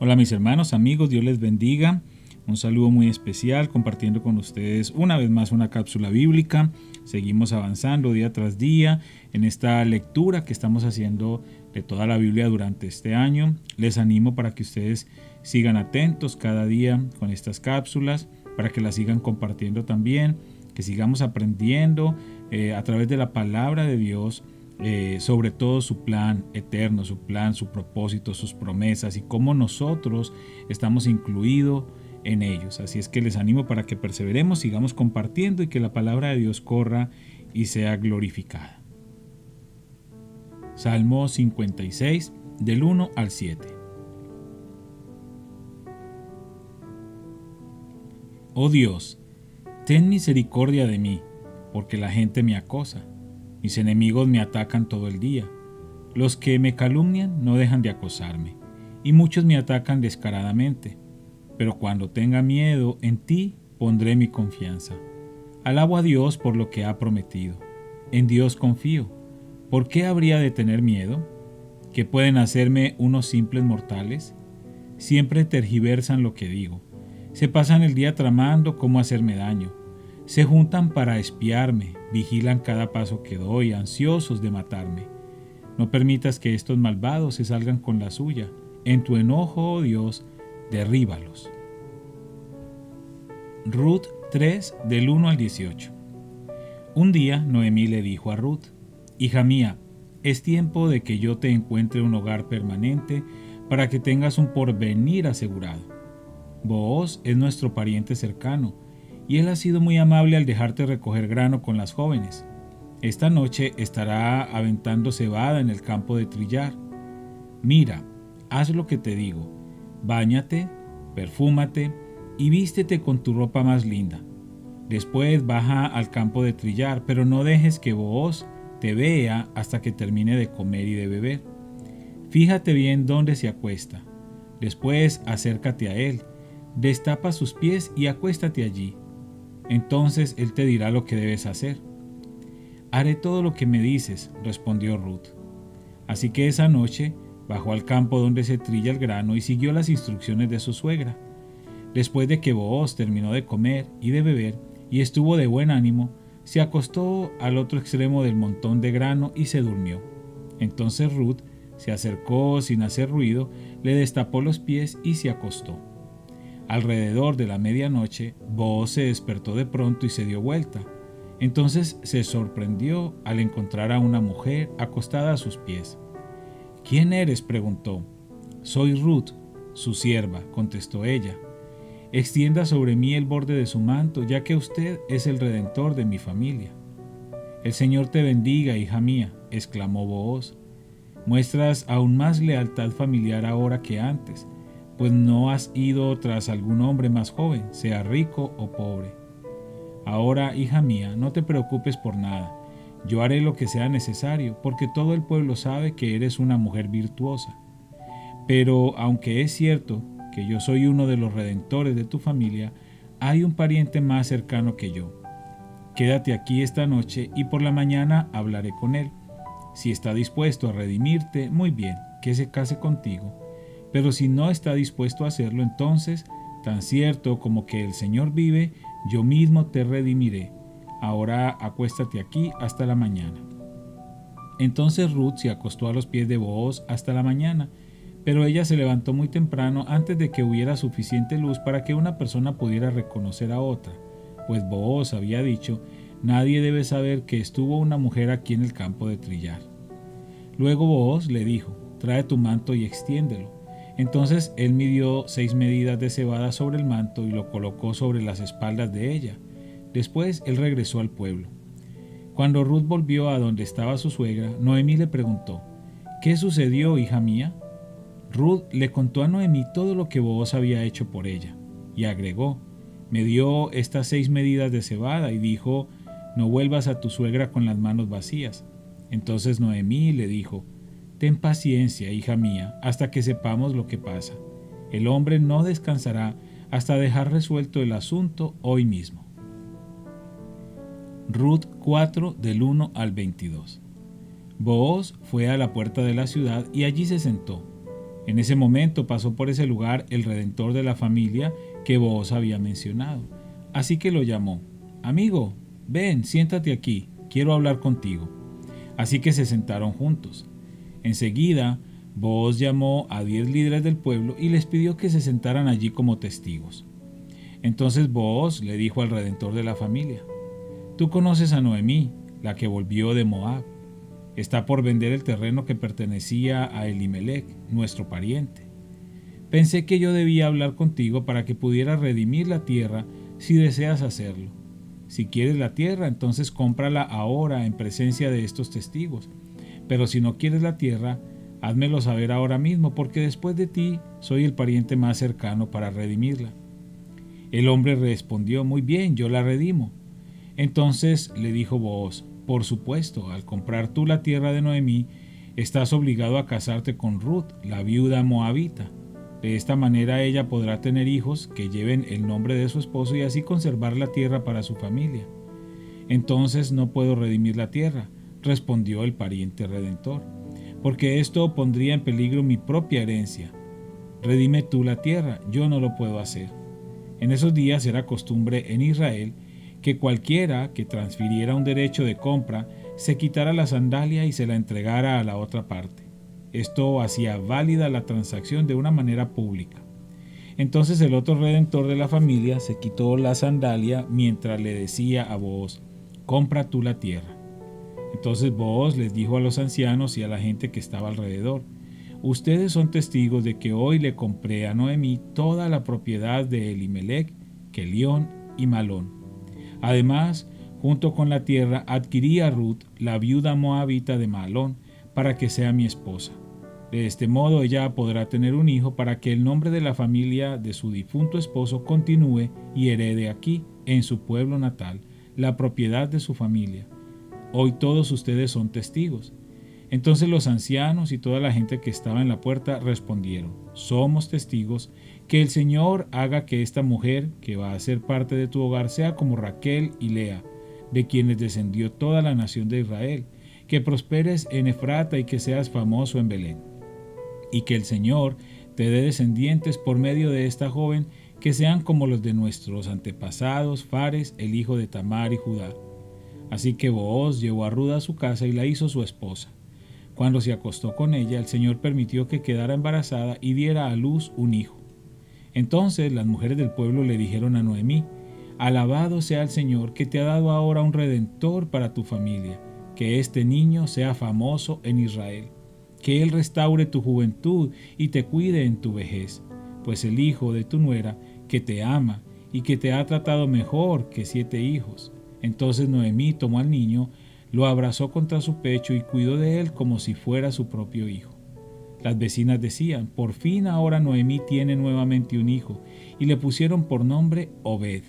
Hola mis hermanos, amigos, Dios les bendiga. Un saludo muy especial compartiendo con ustedes una vez más una cápsula bíblica. Seguimos avanzando día tras día en esta lectura que estamos haciendo de toda la Biblia durante este año. Les animo para que ustedes sigan atentos cada día con estas cápsulas, para que las sigan compartiendo también, que sigamos aprendiendo a través de la palabra de Dios. Sobre todo su plan eterno, su plan, su propósito, sus promesas y cómo nosotros estamos incluidos en ellos. Así es que les animo para que perseveremos, sigamos compartiendo y que la palabra de Dios corra y sea glorificada. Salmo 56, del 1 al 7. Oh Dios, ten misericordia de mí, porque la gente me acosa. Mis enemigos me atacan todo el día. Los que me calumnian no dejan de acosarme, y muchos me atacan descaradamente. Pero cuando tenga miedo, en ti pondré mi confianza. Alabo a Dios por lo que ha prometido. En Dios confío. ¿Por qué habría de tener miedo? ¿Qué pueden hacerme unos simples mortales? Siempre tergiversan lo que digo. Se pasan el día tramando cómo hacerme daño. Se juntan para espiarme, vigilan cada paso que doy, ansiosos de matarme. No permitas que estos malvados se salgan con la suya. En tu enojo, oh Dios, derríbalos. Ruth 3, del 1 al 18. Un día Noemí le dijo a Ruth: Hija mía, es tiempo de que yo te encuentre un hogar permanente para que tengas un porvenir asegurado. Booz es nuestro pariente cercano, y él ha sido muy amable al dejarte recoger grano con las jóvenes. Esta noche estará aventando cebada en el campo de trillar. Mira, haz lo que te digo. Báñate, perfúmate y vístete con tu ropa más linda. Después baja al campo de trillar, pero no dejes que Booz te vea hasta que termine de comer y de beber. Fíjate bien dónde se acuesta. Después acércate a él, destapa sus pies y acuéstate allí. Entonces él te dirá lo que debes hacer. Haré todo lo que me dices, respondió Ruth. Así que esa noche bajó al campo donde se trilla el grano y siguió las instrucciones de su suegra. Después de que Booz terminó de comer y de beber y estuvo de buen ánimo, se acostó al otro extremo del montón de grano y se durmió. Entonces Ruth se acercó sin hacer ruido, le destapó los pies y se acostó. Alrededor de la medianoche, Booz se despertó de pronto y se dio vuelta. Entonces se sorprendió al encontrar a una mujer acostada a sus pies. ¿Quién eres?, preguntó. Soy Ruth, su sierva, contestó ella. Extienda sobre mí el borde de su manto, ya que usted es el redentor de mi familia. El Señor te bendiga, hija mía, exclamó Booz. Muestras aún más lealtad familiar ahora que antes, pues no has ido tras algún hombre más joven, sea rico o pobre. Ahora, hija mía, no te preocupes por nada. Yo haré lo que sea necesario, porque todo el pueblo sabe que eres una mujer virtuosa. Pero, aunque es cierto que yo soy uno de los redentores de tu familia, hay un pariente más cercano que yo. Quédate aquí esta noche y por la mañana hablaré con él. Si está dispuesto a redimirte, muy bien, que se case contigo. Pero si no está dispuesto a hacerlo, entonces, tan cierto como que el Señor vive, yo mismo te redimiré. Ahora acuéstate aquí hasta la mañana. Entonces Ruth se acostó a los pies de Booz hasta la mañana, pero ella se levantó muy temprano antes de que hubiera suficiente luz para que una persona pudiera reconocer a otra, pues Booz había dicho: nadie debe saber que estuvo una mujer aquí en el campo de trillar. Luego Booz le dijo: trae tu manto y extiéndelo. Entonces él midió 6 medidas de cebada sobre el manto y lo colocó sobre las espaldas de ella. Después él regresó al pueblo. Cuando Ruth volvió a donde estaba su suegra, Noemí le preguntó: ¿qué sucedió, hija mía? Ruth le contó a Noemí todo lo que Booz había hecho por ella, y agregó: me dio estas 6 medidas de cebada y dijo: no vuelvas a tu suegra con las manos vacías. Entonces Noemí le dijo: ten paciencia, hija mía, hasta que sepamos lo que pasa. El hombre no descansará hasta dejar resuelto el asunto hoy mismo. Ruth 4, del 1 al 22. Booz fue a la puerta de la ciudad y allí se sentó. En ese momento pasó por ese lugar el redentor de la familia que Booz había mencionado. Así que lo llamó. Amigo, ven, siéntate aquí, quiero hablar contigo. Así que se sentaron juntos. Enseguida, Booz llamó a 10 líderes del pueblo y les pidió que se sentaran allí como testigos. Entonces Booz le dijo al redentor de la familia: Tú conoces a Noemí, la que volvió de Moab. Está por vender el terreno que pertenecía a Elimelec, nuestro pariente. Pensé que yo debía hablar contigo para que pudieras redimir la tierra si deseas hacerlo. Si quieres la tierra, entonces cómprala ahora en presencia de estos testigos. Pero si no quieres la tierra, házmelo saber ahora mismo, porque después de ti soy el pariente más cercano para redimirla. El hombre respondió: Muy bien, yo la redimo. Entonces le dijo Booz: Por supuesto, al comprar tú la tierra de Noemí, estás obligado a casarte con Ruth, la viuda moabita. De esta manera ella podrá tener hijos que lleven el nombre de su esposo y así conservar la tierra para su familia. Entonces no puedo redimir la tierra, respondió el pariente redentor, porque esto pondría en peligro mi propia herencia. Redime tú la tierra, yo no lo puedo hacer. En esos días era costumbre en Israel que cualquiera que transfiriera un derecho de compra se quitara la sandalia y se la entregara a la otra parte. Esto hacía válida la transacción de una manera pública. Entonces el otro redentor de la familia se quitó la sandalia mientras le decía a Booz: Compra tú la tierra. Entonces Booz les dijo a los ancianos y a la gente que estaba alrededor: Ustedes son testigos de que hoy le compré a Noemí toda la propiedad de Elimelec, Quelión y Malón. Además, junto con la tierra, adquirí a Ruth, la viuda moabita de Malón, para que sea mi esposa. De este modo ella podrá tener un hijo para que el nombre de la familia de su difunto esposo continúe y herede aquí, en su pueblo natal, la propiedad de su familia. Hoy todos ustedes son testigos. Entonces los ancianos y toda la gente que estaba en la puerta respondieron: Somos testigos que el Señor haga que esta mujer que va a ser parte de tu hogar sea como Raquel y Lea, de quienes descendió toda la nación de Israel, que prosperes en Efrata y que seas famoso en Belén, y que el Señor te dé descendientes por medio de esta joven que sean como los de nuestros antepasados Fares, el hijo de Tamar y Judá. Así que Booz llevó a Ruth a su casa y la hizo su esposa. Cuando se acostó con ella, el Señor permitió que quedara embarazada y diera a luz un hijo. Entonces las mujeres del pueblo le dijeron a Noemí: Alabado sea el Señor que te ha dado ahora un redentor para tu familia, que este niño sea famoso en Israel, que él restaure tu juventud y te cuide en tu vejez, pues el hijo de tu nuera, que te ama y que te ha tratado mejor que 7 hijos. Entonces Noemí tomó al niño, lo abrazó contra su pecho y cuidó de él como si fuera su propio hijo. Las vecinas decían: Por fin ahora Noemí tiene nuevamente un hijo, y le pusieron por nombre Obed.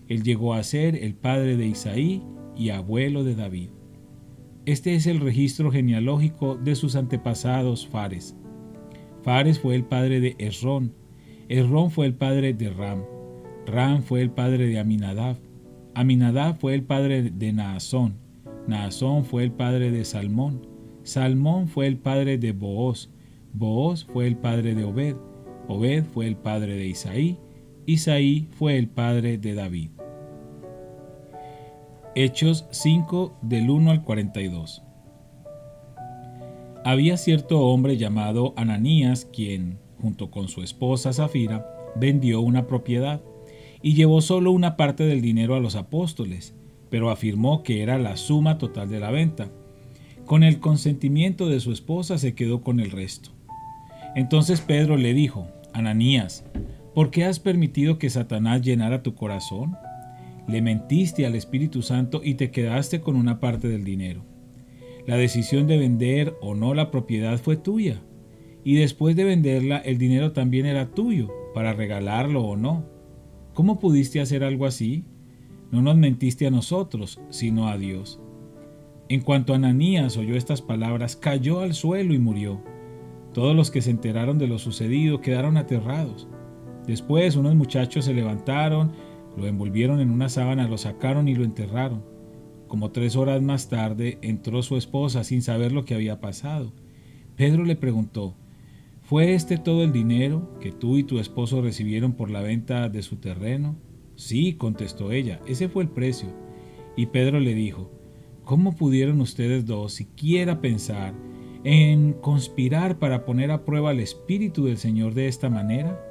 Él llegó a ser el padre de Isaí y abuelo de David. Este es el registro genealógico de sus antepasados Fares. Fares fue el padre de Esrón. Esrón fue el padre de Ram. Ram fue el padre de Aminadab. Aminadab fue el padre de Naasón. Naasón fue el padre de Salmón. Salmón fue el padre de Booz. Booz fue el padre de Obed. Obed fue el padre de Isaí. Isaí fue el padre de David. Hechos 5 del 1 al 42. Había cierto hombre llamado Ananías, quien, junto con su esposa Safira, vendió una propiedad y llevó solo una parte del dinero a los apóstoles, pero afirmó que era la suma total de la venta. Con el consentimiento de su esposa se quedó con el resto. Entonces Pedro le dijo: Ananías, ¿por qué has permitido que Satanás llenara tu corazón? Le mentiste al Espíritu Santo y te quedaste con una parte del dinero. La decisión de vender o no la propiedad fue tuya, y después de venderla el dinero también era tuyo, para regalarlo o no. ¿Cómo pudiste hacer algo así? No nos mentiste a nosotros, sino a Dios. En cuanto Ananías oyó estas palabras, cayó al suelo y murió. Todos los que se enteraron de lo sucedido quedaron aterrados. Después unos muchachos se levantaron, lo envolvieron en una sábana, lo sacaron y lo enterraron. Como 3 horas más tarde entró su esposa sin saber lo que había pasado. Pedro le preguntó: ¿fue este todo el dinero que tú y tu esposo recibieron por la venta de su terreno? Sí, contestó ella, ese fue el precio. Y Pedro le dijo, ¿cómo pudieron ustedes dos siquiera pensar en conspirar para poner a prueba el Espíritu del Señor de esta manera?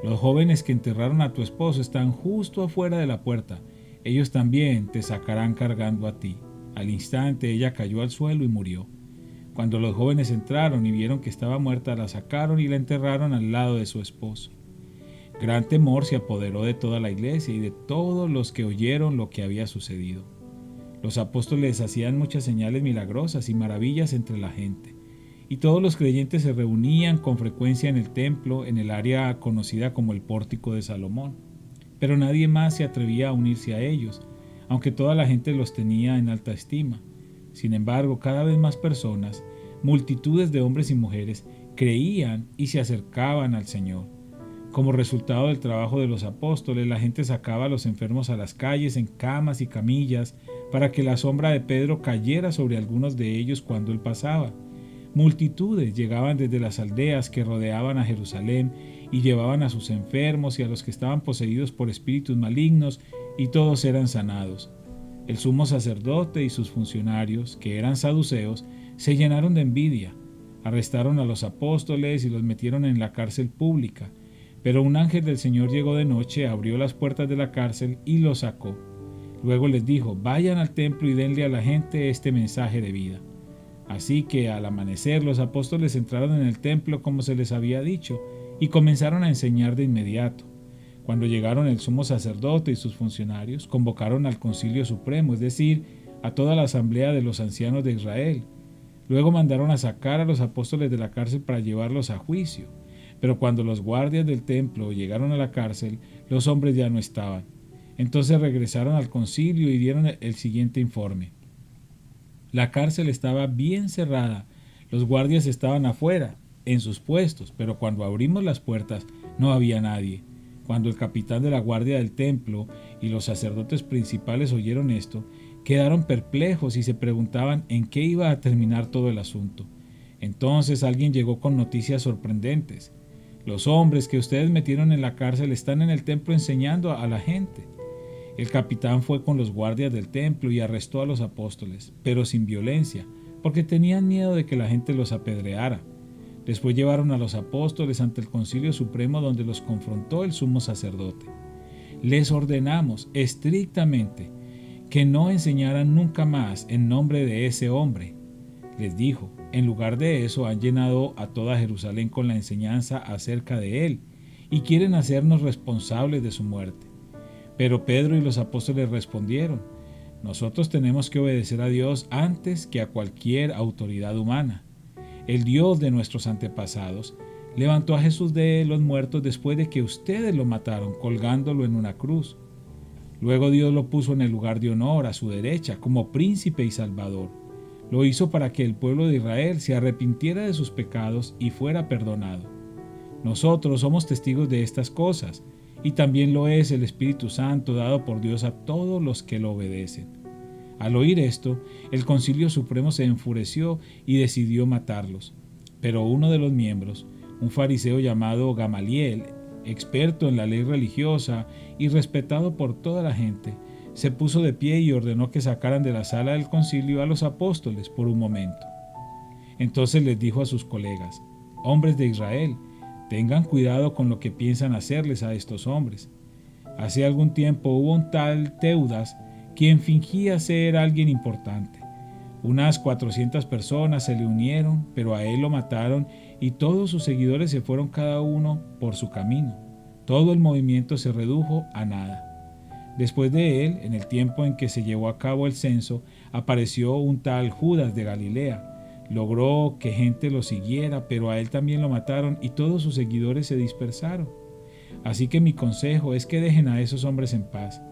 Los jóvenes que enterraron a tu esposo están justo afuera de la puerta. Ellos también te sacarán cargando a ti. Al instante ella cayó al suelo y murió. Cuando los jóvenes entraron y vieron que estaba muerta, la sacaron y la enterraron al lado de su esposo. Gran temor se apoderó de toda la iglesia y de todos los que oyeron lo que había sucedido. Los apóstoles hacían muchas señales milagrosas y maravillas entre la gente, y todos los creyentes se reunían con frecuencia en el templo, en el área conocida como el Pórtico de Salomón. Pero nadie más se atrevía a unirse a ellos, aunque toda la gente los tenía en alta estima. Sin embargo, cada vez más personas, multitudes de hombres y mujeres, creían y se acercaban al Señor. Como resultado del trabajo de los apóstoles, la gente sacaba a los enfermos a las calles en camas y camillas para que la sombra de Pedro cayera sobre algunos de ellos cuando él pasaba. Multitudes llegaban desde las aldeas que rodeaban a Jerusalén y llevaban a sus enfermos y a los que estaban poseídos por espíritus malignos, y todos eran sanados. El sumo sacerdote y sus funcionarios, que eran saduceos, se llenaron de envidia. Arrestaron a los apóstoles y los metieron en la cárcel pública. Pero un ángel del Señor llegó de noche, abrió las puertas de la cárcel y los sacó. Luego les dijo, vayan al templo y denle a la gente este mensaje de vida. Así que al amanecer los apóstoles entraron en el templo como se les había dicho y comenzaron a enseñar de inmediato. Cuando llegaron el sumo sacerdote y sus funcionarios, convocaron al Concilio Supremo, es decir, a toda la asamblea de los ancianos de Israel. Luego mandaron a sacar a los apóstoles de la cárcel para llevarlos a juicio. Pero cuando los guardias del templo llegaron a la cárcel, los hombres ya no estaban. Entonces regresaron al concilio y dieron el siguiente informe. La cárcel estaba bien cerrada, los guardias estaban afuera, en sus puestos, pero cuando abrimos las puertas no había nadie. Cuando el capitán de la guardia del templo y los sacerdotes principales oyeron esto, quedaron perplejos y se preguntaban en qué iba a terminar todo el asunto. Entonces alguien llegó con noticias sorprendentes. Los hombres que ustedes metieron en la cárcel están en el templo enseñando a la gente. El capitán fue con los guardias del templo y arrestó a los apóstoles, pero sin violencia, porque tenían miedo de que la gente los apedreara. Después llevaron a los apóstoles ante el Concilio Supremo, donde los confrontó el sumo sacerdote. Les ordenamos estrictamente que no enseñaran nunca más en nombre de ese hombre. Les dijo, en lugar de eso han llenado a toda Jerusalén con la enseñanza acerca de él y quieren hacernos responsables de su muerte. Pero Pedro y los apóstoles respondieron, nosotros tenemos que obedecer a Dios antes que a cualquier autoridad humana. El Dios de nuestros antepasados levantó a Jesús de los muertos después de que ustedes lo mataron colgándolo en una cruz. Luego Dios lo puso en el lugar de honor a su derecha como príncipe y salvador. Lo hizo para que el pueblo de Israel se arrepintiera de sus pecados y fuera perdonado. Nosotros somos testigos de estas cosas, y también lo es el Espíritu Santo dado por Dios a todos los que lo obedecen. Al oír esto, el Concilio Supremo se enfureció y decidió matarlos. Pero uno de los miembros, un fariseo llamado Gamaliel, experto en la ley religiosa y respetado por toda la gente, se puso de pie y ordenó que sacaran de la sala del concilio a los apóstoles por un momento. Entonces les dijo a sus colegas, hombres de Israel, tengan cuidado con lo que piensan hacerles a estos hombres. Hace algún tiempo hubo un tal Teudas quien fingía ser alguien importante. Unas 400 personas se le unieron, pero a él lo mataron y todos sus seguidores se fueron cada uno por su camino. Todo el movimiento se redujo a nada. Después de él, en el tiempo en que se llevó a cabo el censo, apareció un tal Judas de Galilea. Logró que gente lo siguiera, pero a él también lo mataron y todos sus seguidores se dispersaron. Así que mi consejo es que dejen a esos hombres en paz.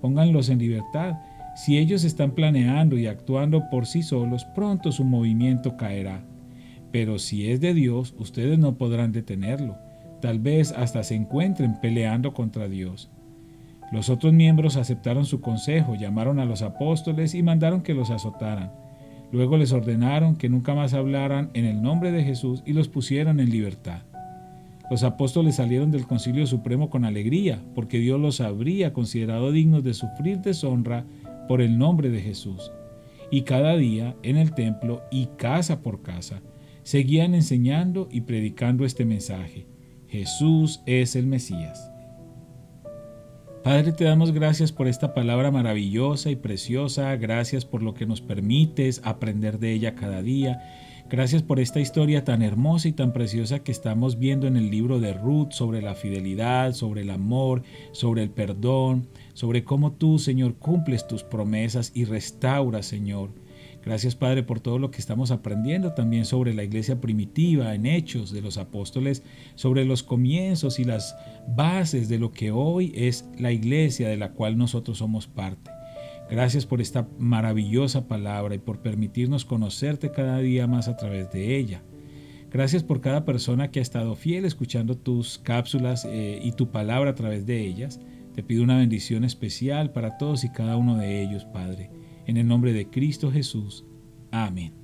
Pónganlos en libertad. Si ellos están planeando y actuando por sí solos, pronto su movimiento caerá. Pero si es de Dios, ustedes no podrán detenerlo. Tal vez hasta se encuentren peleando contra Dios. Los otros miembros aceptaron su consejo, llamaron a los apóstoles y mandaron que los azotaran. Luego les ordenaron que nunca más hablaran en el nombre de Jesús y los pusieron en libertad. Los apóstoles salieron del Concilio Supremo con alegría, porque Dios los habría considerado dignos de sufrir deshonra por el nombre de Jesús. Y cada día, en el templo y casa por casa, seguían enseñando y predicando este mensaje: Jesús es el Mesías. Padre, te damos gracias por esta palabra maravillosa y preciosa, gracias por lo que nos permites aprender de ella cada día, gracias por esta historia tan hermosa y tan preciosa que estamos viendo en el libro de Ruth sobre la fidelidad, sobre el amor, sobre el perdón, sobre cómo tú, Señor, cumples tus promesas y restauras, Señor. Gracias, Padre, por todo lo que estamos aprendiendo también sobre la iglesia primitiva, en Hechos de los Apóstoles, sobre los comienzos y las bases de lo que hoy es la iglesia de la cual nosotros somos parte. Gracias por esta maravillosa palabra y por permitirnos conocerte cada día más a través de ella. Gracias por cada persona que ha estado fiel escuchando tus cápsulas y tu palabra a través de ellas. Te pido una bendición especial para todos y cada uno de ellos, Padre. En el nombre de Cristo Jesús. Amén.